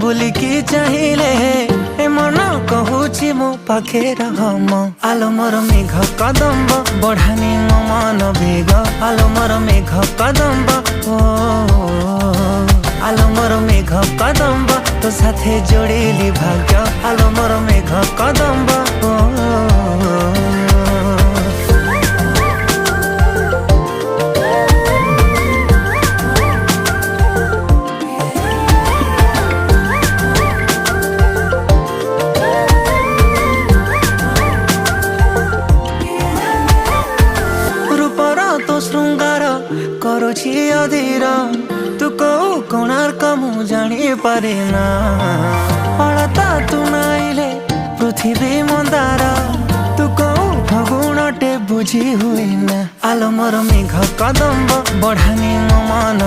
बुलिकी चाहिए ए मन कहूची मो पाखे रम आलो मोर मेघ कदम्ब बढ़ानी मो मन बेग आलो मोर मेघ कदम्ब ओ आलो मोर मेघ कदम्ब तो साथे जोड़ेली भाग्य आलो मोर मेघ कदम्ब तो श्रृंगार करुछि अधीर तू को कोणार्क मु जानी पारे ना अलता तू नाइले पृथ्वी मंदार तू को फगुणटे बुझी हुए ना आलो मोर मेघ कदम्ब बढ़ानी मो मन।